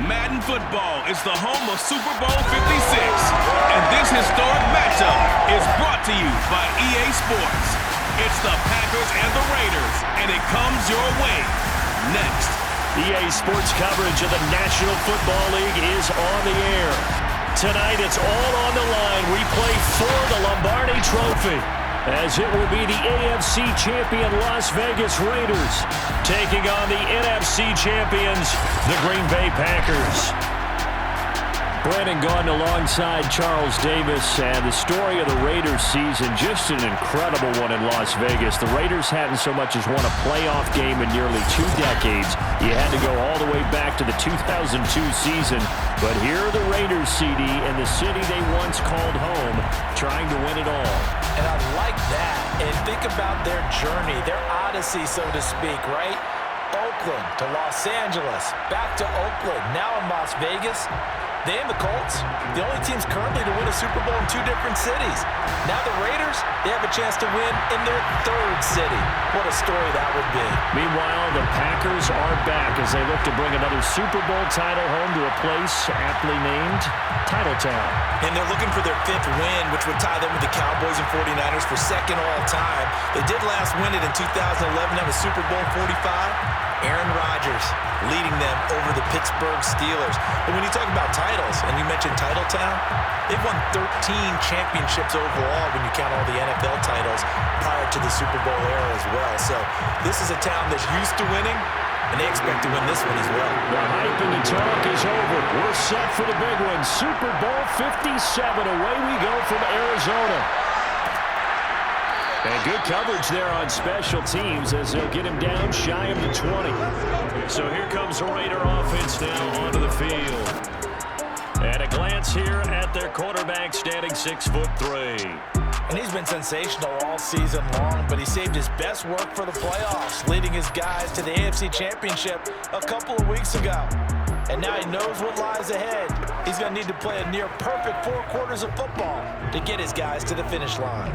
Madden Football is the home of Super Bowl 56, and this historic matchup is brought to you by EA Sports. It's the Packers and the Raiders, and it comes your way next. EA Sports coverage of the National Football League is on the air. Tonight, it's all on the line. We play for the Lombardi Trophy, as it will be the AFC champion Las Vegas Raiders taking on the NFC champions, the Green Bay Packers. Brandon Gaudin alongside Charles Davis, and the story of the Raiders season, just an incredible one in Las Vegas. The Raiders hadn't so much as won a playoff game in nearly 2 decades. You had to go all the way back to the 2002 season, but here are the Raiders, CD, in the city they once called home, trying to win it all. And I like that. And think about their journey, their odyssey, so to speak, right? Oakland to Los Angeles, back to Oakland, now in Las Vegas. They and the Colts, the only teams currently to win a Super Bowl in 2 different cities. Now the Raiders, they have a chance to win in their 3rd city. What a story that would be. Meanwhile, the Packers are back as they look to bring another Super Bowl title home to a place aptly named Titletown. And they're looking for their 5th win, which would tie them with the Cowboys and 49ers for 2nd all-time. They did last win it in 2011. That was Super Bowl 45. Aaron Rodgers leading them over the Pittsburgh Steelers. But when you talk about titles, and you mentioned Titletown, they've won 13 championships overall when you count all the NFL titles prior to the Super Bowl era as well. So this is a town that's used to winning, and they expect to win this one as well. The hype and the talk is over. We're set for the big one. Super Bowl 57. Away we go from Arizona. And good coverage there on special teams as they'll get him down shy of the 20. So here comes the Raider offense now onto the field. And a glance here at their quarterback, standing 6'3". And he's been sensational all season long, but he saved his best work for the playoffs, leading his guys to the AFC Championship a couple of weeks ago. And now he knows what lies ahead. He's going to need to play a near-perfect 4 quarters of football to get his guys to the finish line.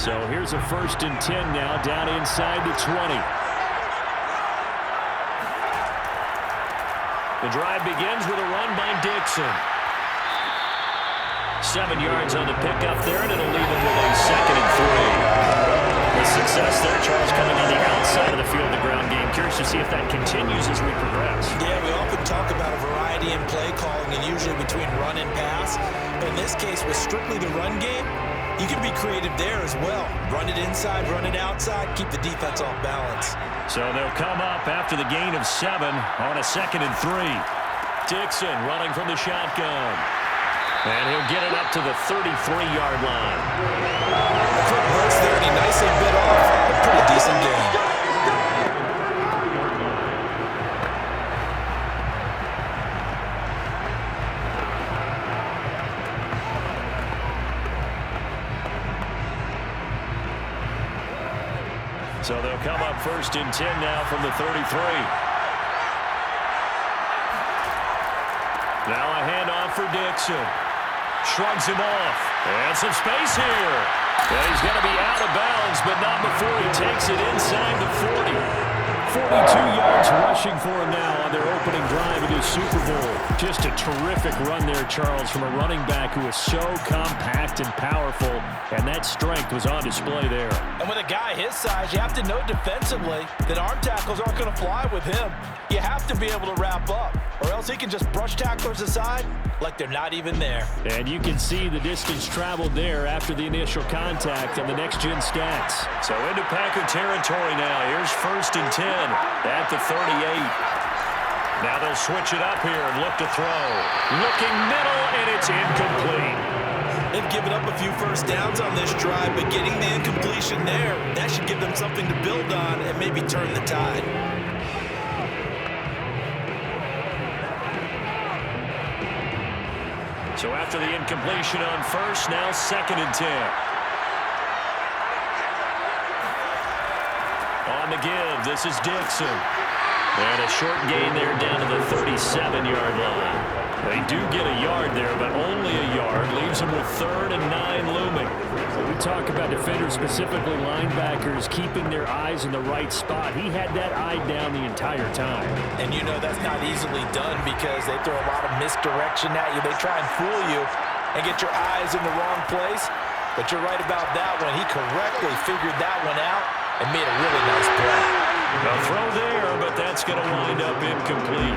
So here's a 1st and 10 now, down inside the 20. The drive begins with a run by Dixon. 7 yards on the pickup there, and it'll leave him with a 2nd and 3. The success there, Charles, coming on the outside of the field, the ground game. Curious to see if that continues as we progress. Yeah, we often talk about a variety in play calling, and usually between run and pass. But in this case, with strictly the run game, you can be creative there as well. Run it inside, run it outside, keep the defense off balance. So they'll come up after the gain of 7 on a 2nd and 3. Dixon running from the shotgun. And he'll get it up to the 33-yard line. Quick burst there, and he nicely bit off a pretty decent gain. So they'll come up 1st and 10 now from the 33. Now a handoff for Dixon. Shrugs him off. And some space here. And he's going to be out of bounds, but not before he takes it inside the 40. 42 yards rushing for him now on their opening drive of the Super Bowl. Just a terrific run there, Charles, from a running back who is so compact and powerful, and that strength was on display there. And with a guy his size, you have to know defensively that arm tackles aren't going to fly with him. You have to be able to wrap up, or else he can just brush tacklers aside like they're not even there. And you can see the distance traveled there after the initial contact on the next-gen stats. So into Packer territory now. Here's 1st and 10 at the 38. Now they'll switch it up here and look to throw. Looking middle, and it's incomplete. They've given up a few first downs on this drive, but getting the incompletion there, that should give them something to build on and maybe turn the tide. So after the incompletion on 1st, now 2nd and 10. On the give, this is Dixon. And a short gain there down to the 37-yard line. They do get a yard there, but only a yard. Leaves them with 3rd and 9 looming. We talk about defenders, specifically linebackers, keeping their eyes in the right spot. He had that eye down the entire time. And you know that's not easily done because they throw a lot of misdirection at you. They try and fool you and get your eyes in the wrong place. But you're right about that one. He correctly figured that one out and made a really nice play. A throw there, but that's going to wind up incomplete.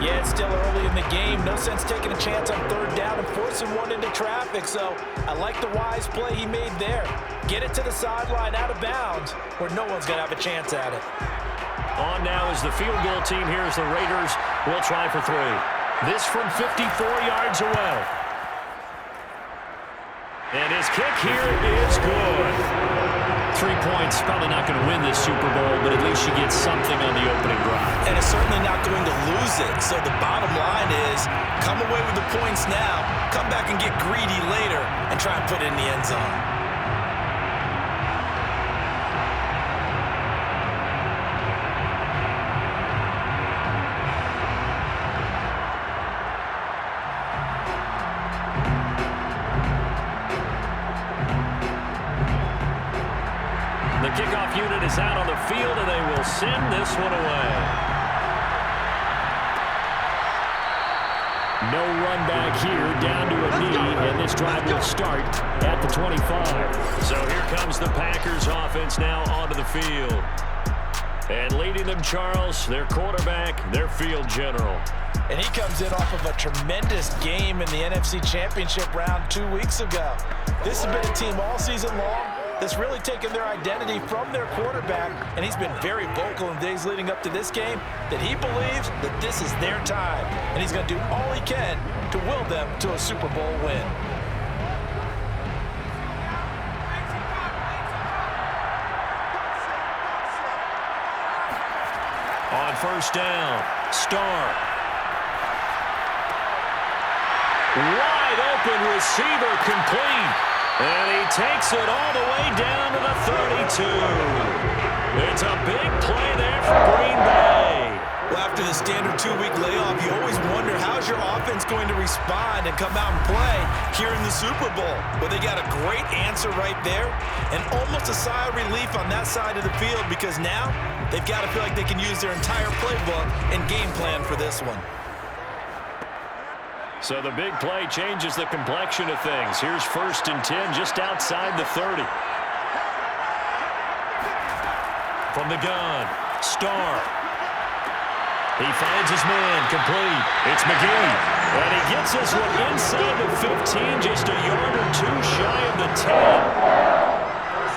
Yeah, it's still early in the game. No sense taking a chance on third down and forcing one into traffic. So I like the wise play he made there. Get it to the sideline out of bounds where no one's going to have a chance at it. On now is the field goal team. Here's the Raiders. We'll try for 3. This from 54 yards away. And his kick here is good. 3 points, probably not going to win this Super Bowl, but at least she gets something on the opening drive. And it's certainly not going to lose it. So the bottom line is, come away with the points now, come back and get greedy later, and try and put it in the end zone. The kickoff unit is out on the field, and they will send this one away. No run back here, down to a knee, and this drive will start at the 25. So here comes the Packers offense now onto the field. And leading them, Charles, their quarterback, their field general. And he comes in off of a tremendous game in the NFC Championship round 2 weeks ago. This has been a team all season long that's really taken their identity from their quarterback, and he's been very vocal in days leading up to this game that he believes that this is their time, and he's going to do all he can to will them to a Super Bowl win. On first down, Starr. Wide open receiver complete. And he takes it all the way down to the 32. It's a big play there for Green Bay. Well, after the standard 2-week layoff, you always wonder how's your offense going to respond and come out and play here in the Super Bowl. Well, they got a great answer right there and almost a sigh of relief on that side of the field because now they've got to feel like they can use their entire playbook and game plan for this one. So the big play changes the complexion of things. Here's 1st and 10 just outside the 30. From the gun, Starr. He finds his man, complete. It's McGee. And he gets this one inside the 15, just a yard or 2 shy of the 10.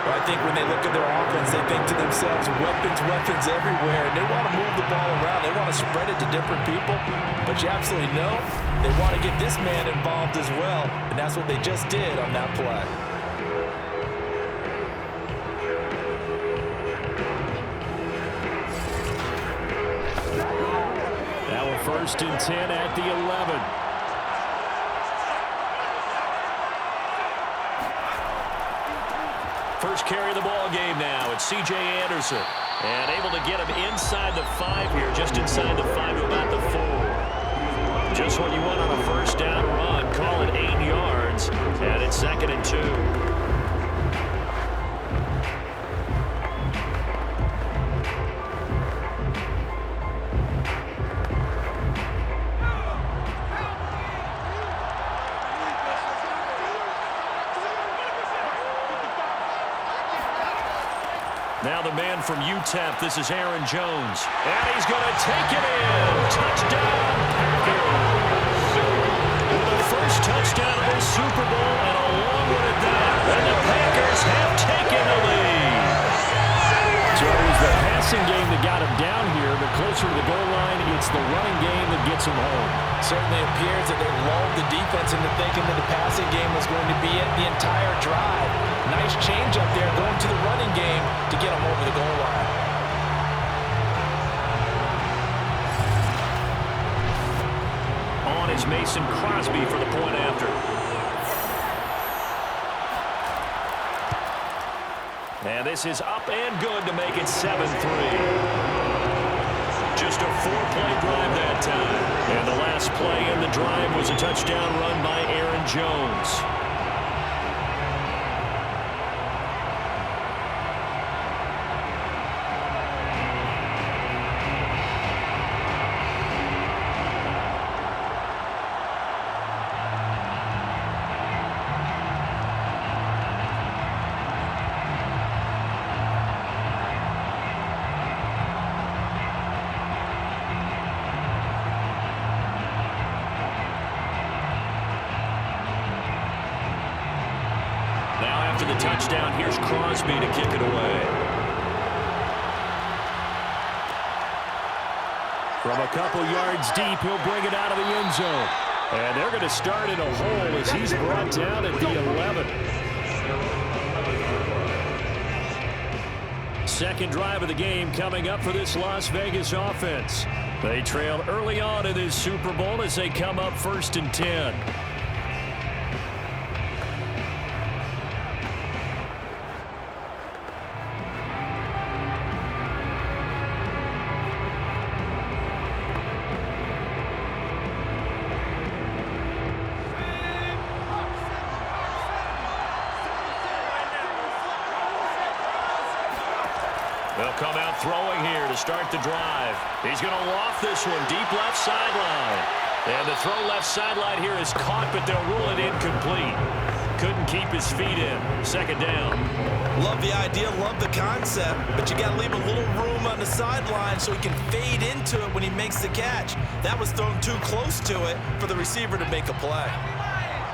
Well, I think when they look at their offense, they think to themselves, weapons everywhere. And they want to move the ball around. They want to spread it to different people. But you absolutely know they want to get this man involved as well. And that's what they just did on that play. Now a 1st and 10 at the 11. First carry of the ball game now. It's C.J. Anderson. And able to get him inside the 5 here, just inside the 5 to about the 4. Just what you want on a first down run. Call it 8 yards. And it's 2nd and 2. Now the man from UTEP, this is Aaron Jones. And he's going to take it in. Touchdown, Packers. The first touchdown of this Super Bowl, and a long one at that. And the Packers have taken the lead. So it was the passing game that got him down here, but closer to the goal line, it's the running game that gets him home. Certainly appears that they lulled the defense into thinking that the passing game was going to be it the entire drive. Nice change up there going to the running game to get him over the goal line. On is Mason Crosby for the point after. And this is up and good to make it 7-3. Just a 4-play drive that time. And the last play in the drive was a touchdown run by Aaron Jones. after the touchdown. Here's Crosby to kick it away. From a couple yards deep, he'll bring it out of the end zone. And they're going to start in a hole as he's brought down at the 11. Second drive of the game coming up for this Las Vegas offense. They trail early on in this Super Bowl as they come up 1st and 10. They'll come out throwing here to start the drive. He's going to loft this one deep left sideline. And the throw left sideline here is caught, but they'll rule it incomplete. Couldn't keep his feet in. Second down. Love the idea, love the concept, but you got to leave a little room on the sideline so he can fade into it when he makes the catch. That was thrown too close to it for the receiver to make a play.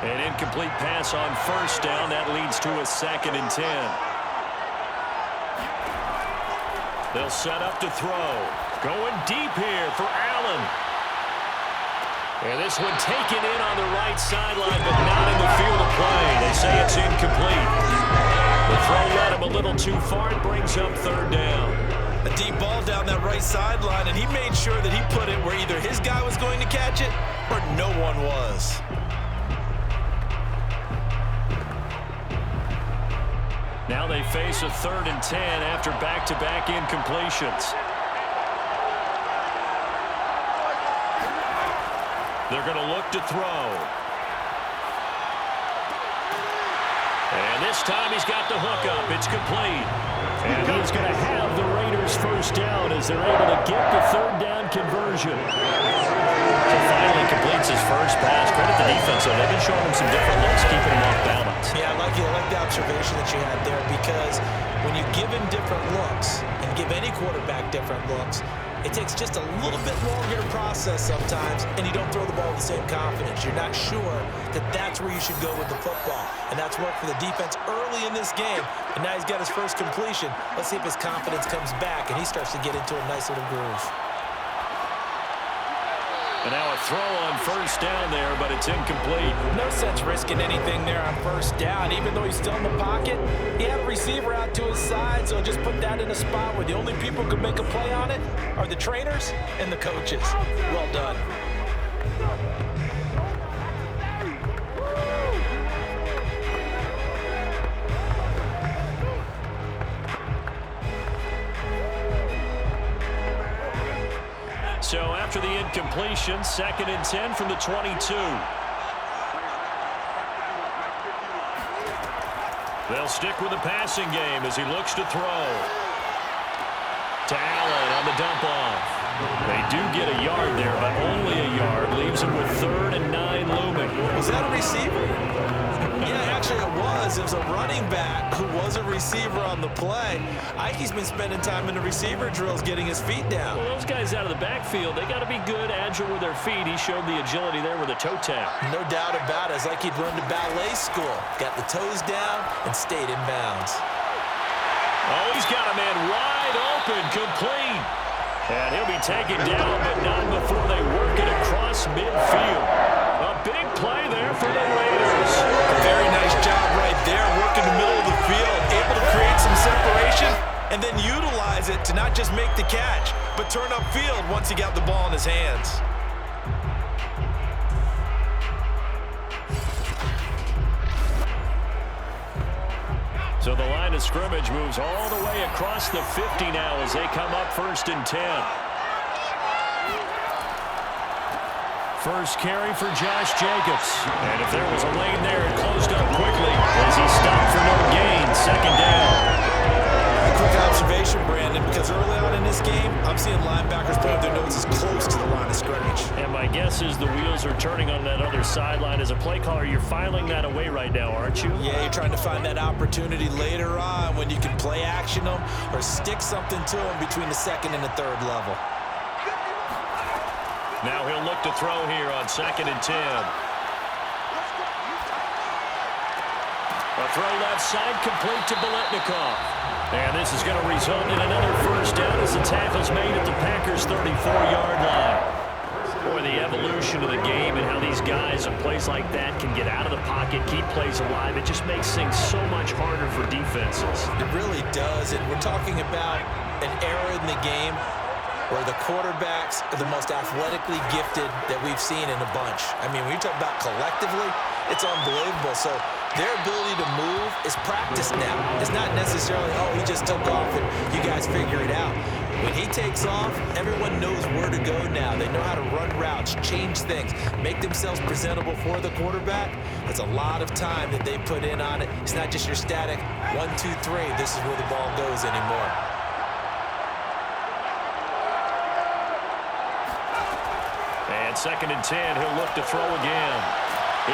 An incomplete pass on first down. That leads to a 2nd and 10. They'll set up to throw. Going deep here for Allen. And this one taken in on the right sideline, but not in the field of play. They say it's incomplete. The throw led him a little too far. It brings up 3rd down. A deep ball down that right sideline, and he made sure that he put it where either his guy was going to catch it or no one was. Now they face a 3rd and 10 after back-to-back incompletions. They're going to look to throw. And this time he's got the hook up. It's complete. And he's going to have the Raiders 1st down as they're able to get the 3rd down conversion. So finally completes his first pass. Credit the defense, though. They've been showing him some different looks, keeping him off balance. Yeah, I like the observation that you had there, because when you give him different looks and give any quarterback different looks, it takes just a little bit longer to process sometimes, and you don't throw the ball with the same confidence. You're not sure that that's where you should go with the football, and that's worked for the defense early in this game, and now he's got his first completion. Let's see if his confidence comes back and he starts to get into a nice little groove. And now a throw on first down there, but it's incomplete. No sense risking anything there on first down. Even though he's still in the pocket, he had a receiver out to his side, so just put that in a spot where the only people who can make a play on it are the trainers and the coaches. Well done. So after the incompletion, 2nd and 10 from the 22. They'll stick with the passing game as he looks to throw. To Allen on the dump off. They do get a yard there, but only a yard. Leaves him with 3rd and 9 looming. Was that a receiver? Yeah, actually it was. It was a running back who was a receiver on the play. Ike's been spending time in the receiver drills getting his feet down. Well, those guys out of the backfield, they got to be good, agile with their feet. He showed the agility there with a toe tap. No doubt about it. It's like he'd run to ballet school. Got the toes down and stayed in bounds. Oh, he's got a man wide open, complete. And he'll be taken down, but not before they work it across midfield. A big play there for the Raiders. Very nice job right there, working the middle of the field, able to create some separation and then utilize it to not just make the catch, but turn upfield once he got the ball in his hands. So the line of scrimmage moves all the way across the 50 now as they come up 1st and 10. First carry for Josh Jacobs. And if there was a lane there, it closed up quickly as he stopped for no gain. 2nd down. A quick observation, Brandon, because early on in this game, I'm seeing linebackers put their noses close to the line of scrimmage. And my guess is the wheels are turning on that other sideline. As a play caller, you're filing that away right now, aren't you? Yeah, you're trying to find that opportunity later on when you can play action them or stick something to them between the 2nd and the 3rd level. Now he'll look to throw here on 2nd and 10. A throw left side, complete to Lamonica. And this is going to result in another first down as the tackle's made at the Packers' 34-yard line. Boy, the evolution of the game and how these guys in plays like that can get out of the pocket, keep plays alive, it just makes things so much harder for defenses. It really does, and we're talking about an era in the game where the quarterbacks are the most athletically gifted that we've seen in a bunch. I mean, when you talk about collectively, it's unbelievable. So their ability to move is practiced now. It's not necessarily, oh, he just took off and you guys figure it out. When he takes off, everyone knows where to go now. They know how to run routes, change things, make themselves presentable for the quarterback. That's a lot of time that they put in on it. It's not just your static 1, 2, 3, this is where the ball goes anymore. And 2nd and 10, he'll look to throw again.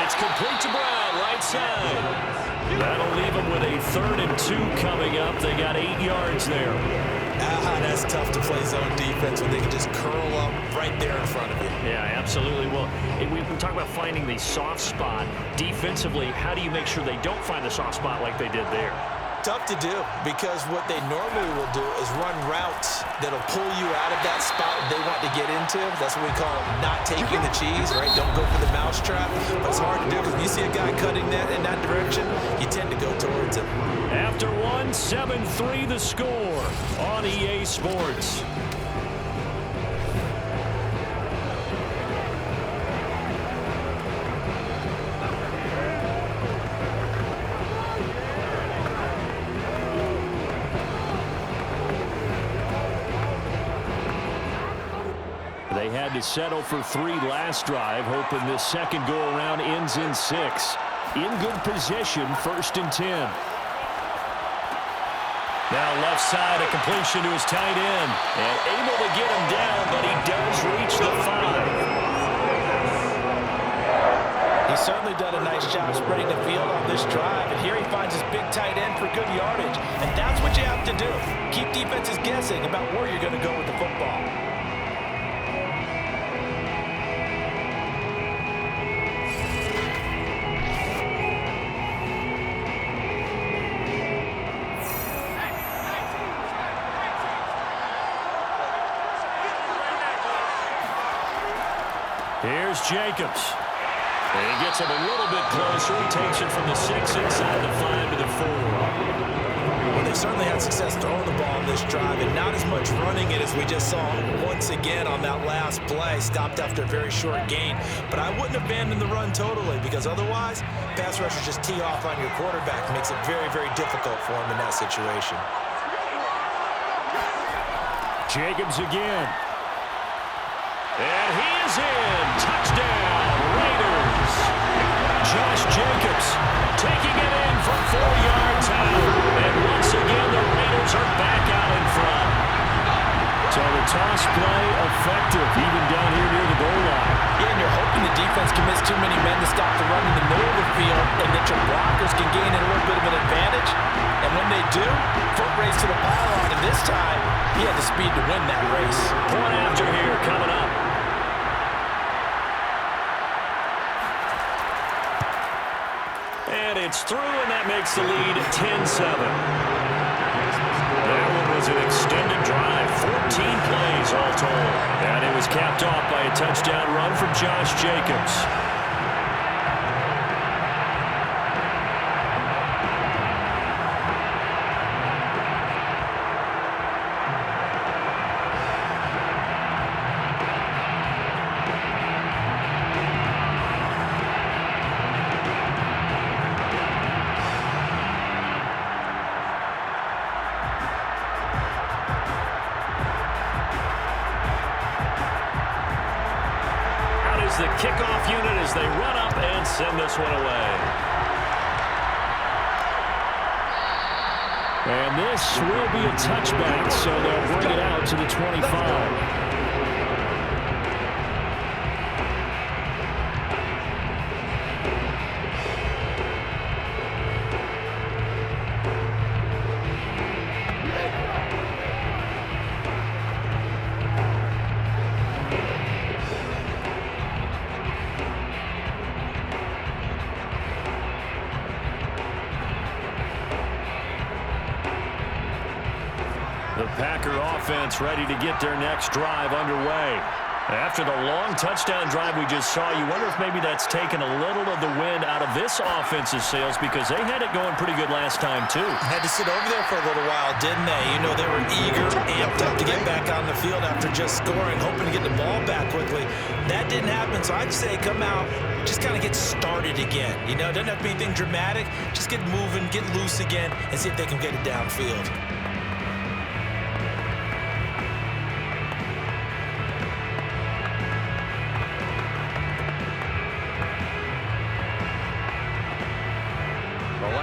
It's complete to Brown, right side. That'll leave him with a 3rd and 2 coming up. They got 8 yards there. That's tough to play zone defense when they can just curl up right there in front of you. Yeah, absolutely. Well, we talk about finding the soft spot. Defensively, how do you make sure they don't find the soft spot like they did there? Tough to do, because what they normally will do is run routes that'll pull you out of that spot they want to get into. That's what we call not taking the cheese, right? Don't go for the mousetrap. But it's hard to do because when you see a guy cutting that in that direction, you tend to go towards him. After 7-3 the score on EA Sports. They had to settle for 3 last drive, hoping this second go-around ends in 6. In good position, 1st and 10. Now left side, a completion to his tight end. And able to get him down, but he does reach the 5. He's certainly done a nice job spreading the field on this drive. And here he finds his big tight end for good yardage. And that's what you have to do. Keep defenses guessing about where you're going to go with the football. Here's Jacobs. And he gets him a little bit closer. He takes it from the 6 inside the 5 to the 4. Well, they certainly had success throwing the ball on this drive, and not as much running it as we just saw once again on that last play. Stopped after a very short gain. But I wouldn't abandon the run totally, because otherwise, pass rushers just tee off on your quarterback. It makes it very, very difficult for him in that situation. Jacobs again. And he is in. Touchdown, Raiders. Josh Jacobs taking it in from 4 yards out. And once again, the Raiders are back out in front. So the toss play effective, even down here near the goal line. Yeah, and you're hoping the defense commits too many men to stop the run in the middle of the field, and that your blockers can gain a little bit of an advantage. And when they do, foot race to the pylon, and this time, he had the speed to win that race. Point after here coming up. And it's through, and that makes the lead 10-7. That one was an extended drive, 14 plays all told. And it was capped off by a touchdown run from Josh Jacobs. The kickoff unit as they run up and send this one away. And this will be a touchback, so they'll bring it out to the 25. Packer offense ready to get their next drive underway. After the long touchdown drive we just saw, you wonder if maybe that's taken a little of the wind out of this offense's sails because they had it going pretty good last time, too. Had to sit over there for a little while, didn't they? You know, they were eager, amped up to get back on the field after just scoring, hoping to get the ball back quickly. That didn't happen, so I'd say come out, just kind of get started again. You know, it doesn't have to be anything dramatic. Just get moving, get loose again, and see if they can get it downfield.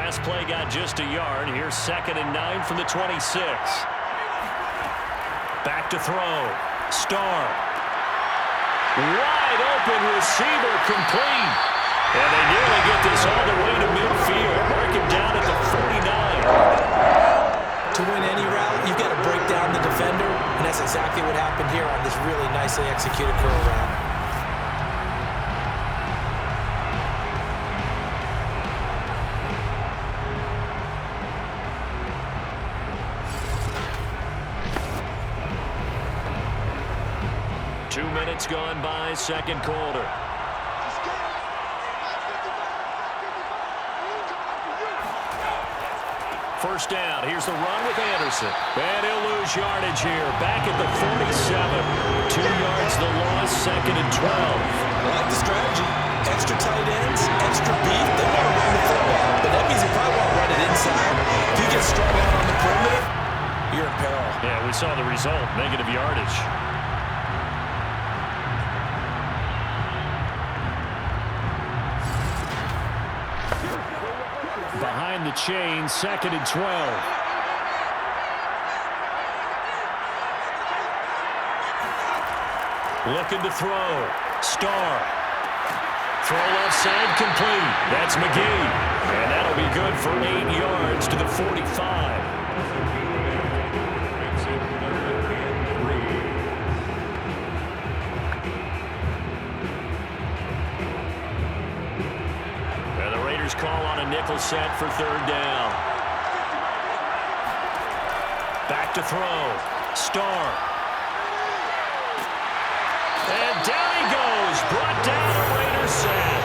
Last play got just a yard. Here's 2nd and 9 from the 26. Back to throw. Starr. Wide open receiver complete. And they nearly get this all the way to midfield. Mark him down at the 49. To win any route, you've got to break down the defender, and that's exactly what happened here on this really nicely executed curl route. Gone by, second quarter. First down. Here's the run with Anderson. And he'll lose yardage here. Back at the 47. 2 yards the loss, 2nd and 12. I like the strategy. Extra tight ends, extra beef. They want to run the football, but that means they probably want to run it inside. If you get strung out on the perimeter, you're in peril. Yeah, we saw the result. Negative yardage. Behind the chain, 2nd and 12. Looking to throw. Starr. Throw left side complete. That's McGee. And that'll be good for 8 yards to the 45. Call on a nickel set for 3rd down. Back to throw. Starr. And down he goes. Brought down a Raider sack.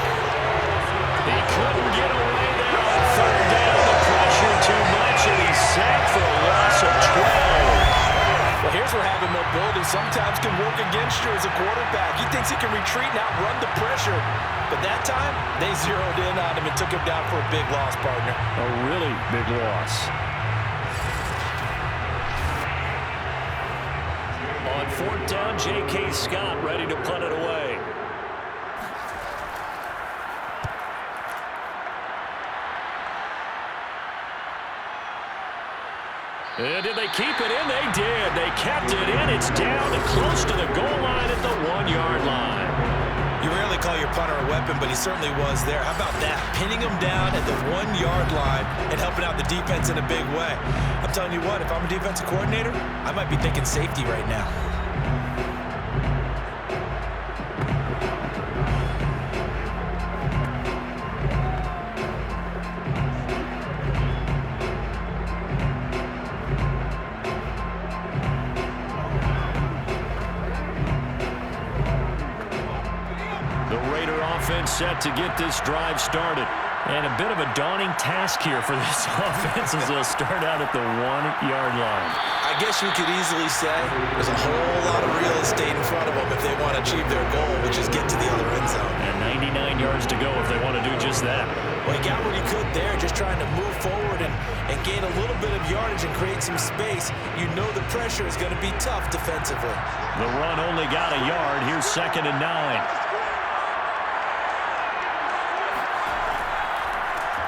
He couldn't get away there on 3rd down. The pressure too much, and he's sacked for a loss of 12. Well, here's where having mobility sometimes can work against you as a quarterback. He thinks he can retreat and outrun the pressure. But that time, they zeroed in on him and took him down for a big loss, partner. A really big loss. On 4th down, J.K. Scott ready to punt it away. And did they keep it in? They did. They kept it in. It's down and close to the goal line at the 1-yard line. You rarely call your punter a weapon, but he certainly was there. How about that? Pinning him down at the 1-yard line and helping out the defense in a big way. I'm telling you what, if I'm a defensive coordinator, I might be thinking safety right now. Set to get this drive started. And a bit of a daunting task here for this offense as they'll start out at the 1-yard line. I guess you could easily say there's a whole lot of real estate in front of them if they want to achieve their goal, which is get to the other end zone. And 99 yards to go if they want to do just that. Well, he got what he could there, just trying to move forward and gain a little bit of yardage and create some space. You know the pressure is going to be tough defensively. The run only got a yard. Here's 2nd and 9.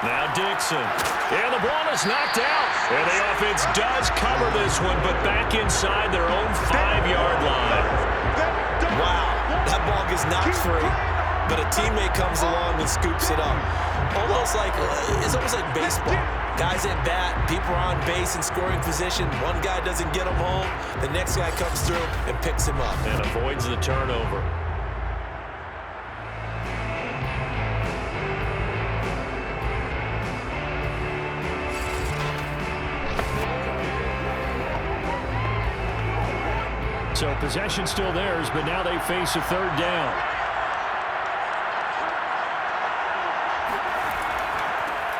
Now Dixon. And the ball is knocked out. And the offense does cover this one, but back inside their own 5-yard line. Wow, that ball gets knocked free, but a teammate comes along and scoops it up. It's almost like baseball. Guys at bat, people are on base in scoring position. One guy doesn't get him home. The next guy comes through and picks him up. And avoids the turnover. So possession still theirs, but now they face a third down.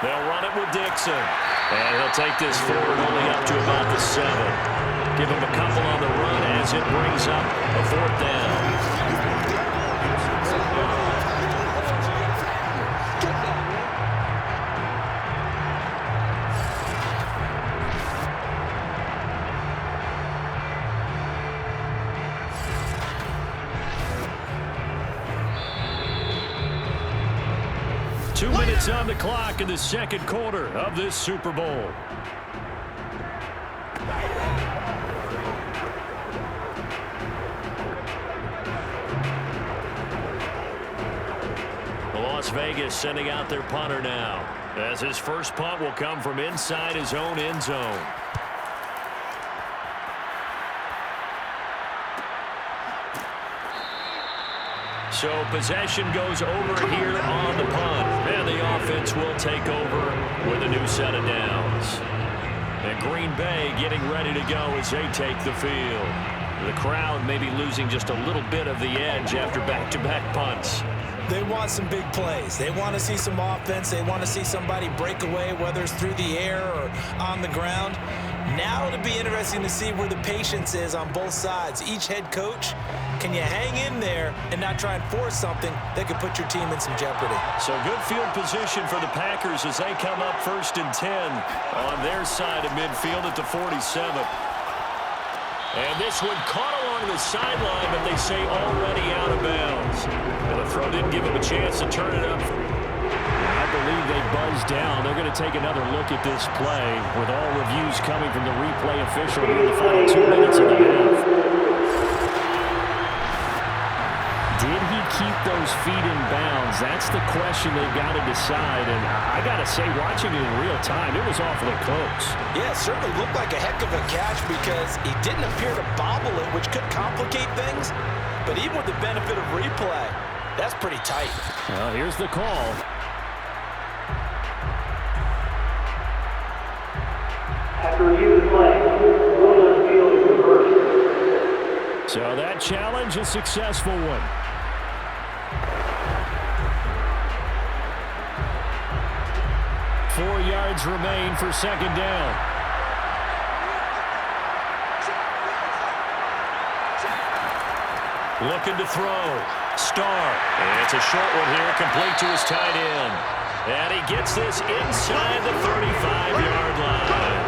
They'll run it with Dixon. And he'll take this forward only up to about the 7. Give him a couple on the run as it brings up a fourth down. 2 minutes on the clock in the second quarter of this Super Bowl. Las Vegas sending out their punter now, as his first punt will come from inside his own end zone. So possession goes over here on the punt, and the offense will take over with a new set of downs. And Green Bay getting ready to go as they take the field. The crowd may be losing just a little bit of the edge after back-to-back punts. They want some big plays. They want to see some offense. They want to see somebody break away, whether it's through the air or on the ground. Now it'll be interesting to see where the patience is on both sides. Each head coach, can you hang in there and not try and force something that could put your team in some jeopardy? So good field position for the Packers as they come up 1st and 10 on their side of midfield at the 47. And this one caught along the sideline, but they say already out of bounds. And the throw didn't give him a chance to turn it up. I believe they buzzed down. They're going to take another look at this play with all reviews coming from the replay official in the final 2 minutes of the half. Did he keep those feet in bounds? That's the question they've got to decide. And I got to say, watching it in real time, it was awfully close. Yeah, it certainly looked like a heck of a catch because he didn't appear to bobble it, which could complicate things. But even with the benefit of replay, that's pretty tight. Well, here's the call. After review of the play, rule on the field is reversed. So that challenge, a successful one. Four yards remain for second down. Looking to throw. Starr. And it's a short one here, complete to his tight end. And he gets this inside the 35-yard line.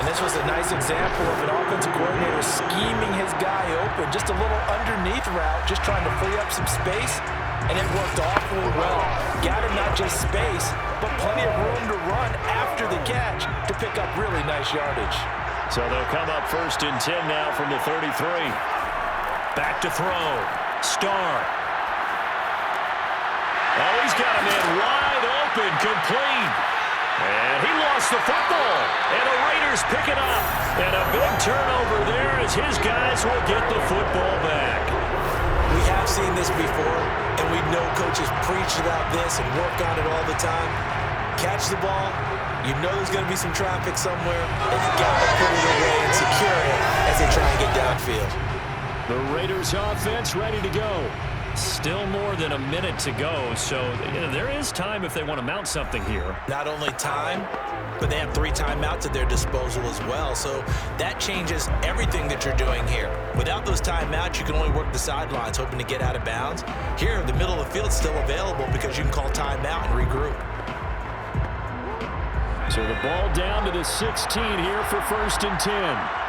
And this was a nice example of an offensive coordinator scheming his guy open. Just a little underneath route, just trying to free up some space. And it worked awfully well. Got him not just space, but plenty of room to run after the catch to pick up really nice yardage. So they'll come up 1st and 10 now from the 33. Back to throw. Starr. Oh, he's got a man wide open, complete. And he lost the football. And the Raiders pick it up. And a big turnover there as his guys will get the football back. We have seen this before, and we know coaches preach about this and work on it all the time. Catch the ball, you know there's going to be some traffic somewhere, and you got to put it away and secure it as they try and get downfield. The Raiders offense ready to go. Still more than a minute to go, so there is time if they want to mount something here. Not only time, but they have 3 timeouts at their disposal as well, so that changes everything that you're doing here. Without those timeouts, you can only work the sidelines, hoping to get out of bounds. Here, the middle of the field is still available because you can call timeout and regroup. So the ball down to the 16 here for 1st and 10.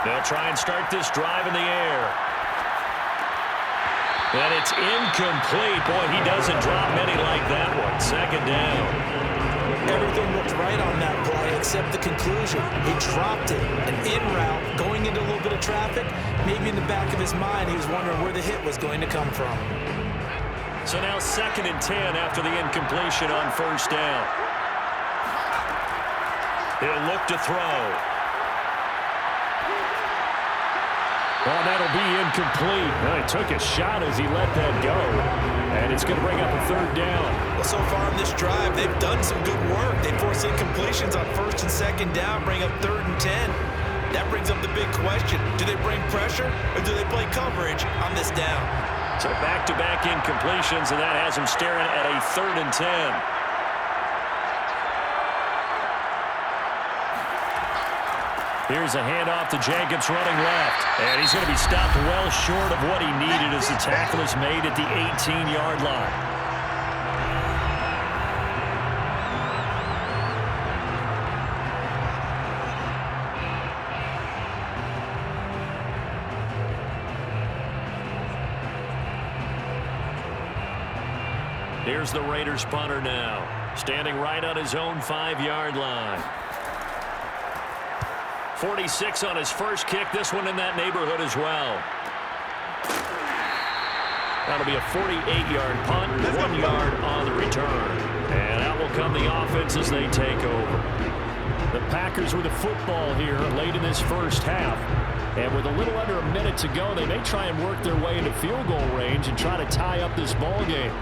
They'll try and start this drive in the air. And it's incomplete. Boy, he doesn't drop many like that one. Second down. Everything looked right on that play except the conclusion. He dropped it. An in route, going into a little bit of traffic. Maybe in the back of his mind, he was wondering where the hit was going to come from. So now 2nd and 10 after the incompletion on 1st down. He'll look to throw. Oh, that'll be incomplete. Well, he took a shot as he let that go. And it's going to bring up a third down. Well, so far in this drive, they've done some good work. They force incompletions on first and second down, bring up 3rd and 10. That brings up the big question. Do they bring pressure or do they play coverage on this down? So back-to-back incompletions, and that has him staring at a 3rd and 10. Here's a handoff to Jacobs running left. And he's going to be stopped well short of what he needed as the tackle is made at the 18-yard line. Here's the Raiders punter now, standing right on his own 5-yard line. 46 on his first kick, this one in that neighborhood as well. That'll be a 48-yard punt, 1 yard on the return. And out will come the offense as they take over. The Packers with the football here late in this first half. And with a little under a minute to go, they may try and work their way into field goal range and try to tie up this ball game.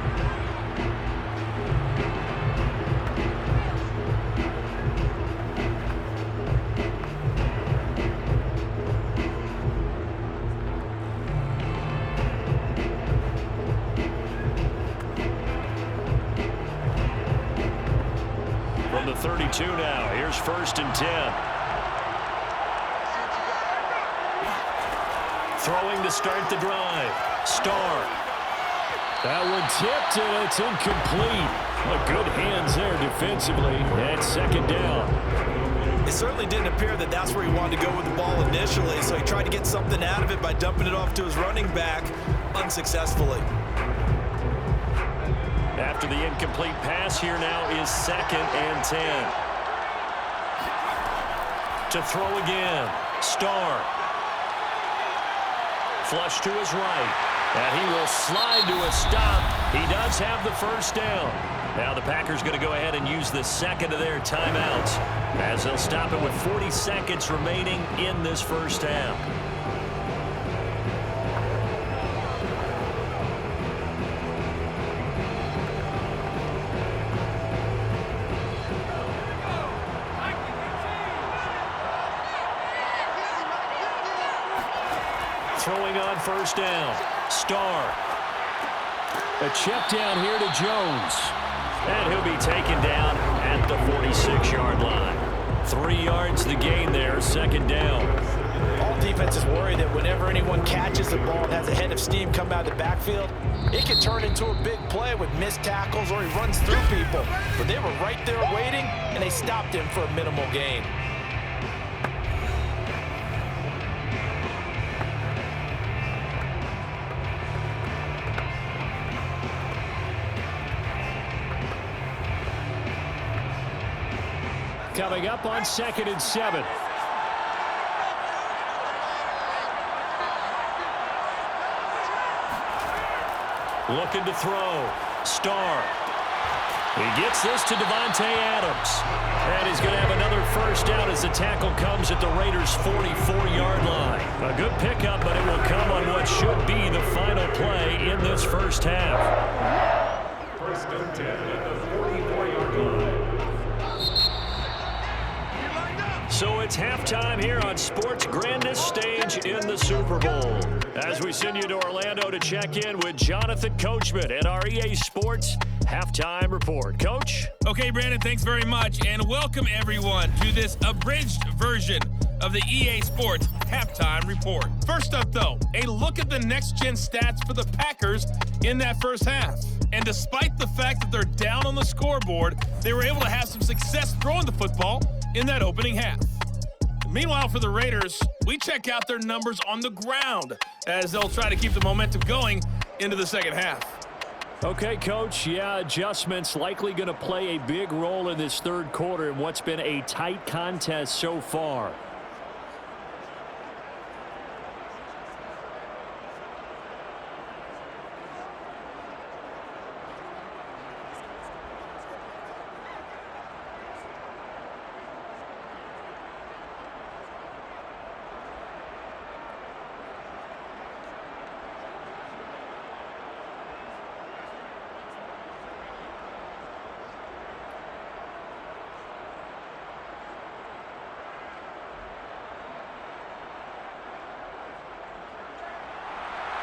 From the 32 now, here's 1st and 10. Throwing to start the drive. Starr. That one tipped and it's incomplete. Well, good hands there defensively. And 2nd down. It certainly didn't appear that that's where he wanted to go with the ball initially, so he tried to get something out of it by dumping it off to his running back unsuccessfully. After the incomplete pass, here now is 2nd and 10. To throw again. Starr. Flush to his right. And he will slide to a stop. He does have the first down. Now the Packers going to go ahead and use the second of their timeouts as they'll stop it with 40 seconds remaining in this first half. Throwing on first down. Starr. A check down here to Jones. And he'll be taken down at the 46-yard line. 3 yards the gain there, 2nd down. All defenses worry that whenever anyone catches the ball and has a head of steam come out of the backfield, it can turn into a big play with missed tackles or he runs through people. But they were right there waiting, and they stopped him for a minimal gain. Coming up on 2nd and 7. Looking to throw. Starr. He gets this to Devontae Adams. And he's going to have another first down as the tackle comes at the Raiders' 44-yard line. A good pickup, but it will come on what should be the final play in this first half. First and 10 at the 44-yard line. So it's halftime here on sports' grandest stage in the Super Bowl. As we send you to Orlando to check in with Jonathan Coachman at our EA Sports Halftime Report. Coach? Okay, Brandon, thanks very much, and welcome everyone to this abridged version of the EA Sports Halftime Report. First up, though, a look at the next-gen stats for the Packers in that first half. And despite the fact that they're down on the scoreboard, they were able to have some success throwing the football in that opening half. Meanwhile, for the Raiders, we check out their numbers on the ground as they'll try to keep the momentum going into the second half. Okay, Coach, yeah, adjustments likely going to play a big role in this third quarter in what's been a tight contest so far.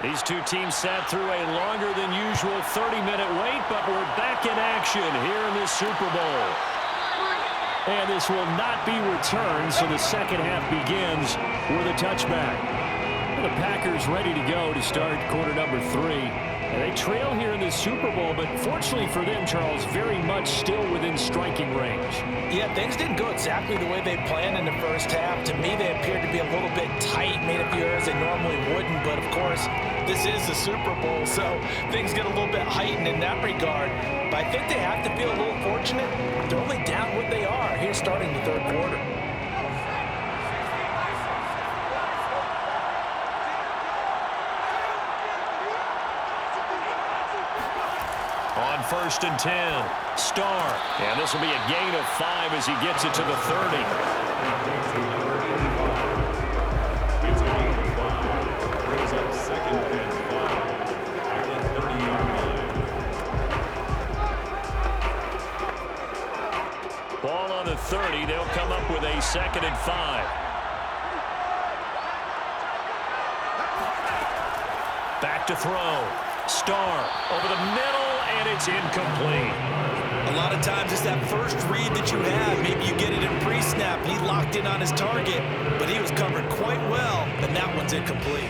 These two teams sat through a longer than usual 30-minute wait, but we're back in action here in this Super Bowl. And this will not be returned, so the second half begins with a touchback. And the Packers ready to go to start quarter number 3. And they trail here in this Super Bowl, but fortunately for them, Charles, very much still within striking range. Yeah, things didn't go exactly the way they planned in the first half. To me, they appeared to be a little bit tight, made a few errors they normally wouldn't. But, of course, this is the Super Bowl, so things get a little bit heightened in that regard. But I think they have to feel a little fortunate. They're only down what they are here starting the third quarter. On 1st and 10, Starr. And this will be a gain of 5 as he gets it to the 30. Brings up 2nd and 5 at the 30-yard line. Ball on the 30. They'll come up with a 2nd and 5. Back to throw. Starr over the middle, and it's incomplete. A lot of times it's that first read that you have. Maybe you get it in pre-snap. He locked in on his target, but he was covered quite well, and that one's incomplete.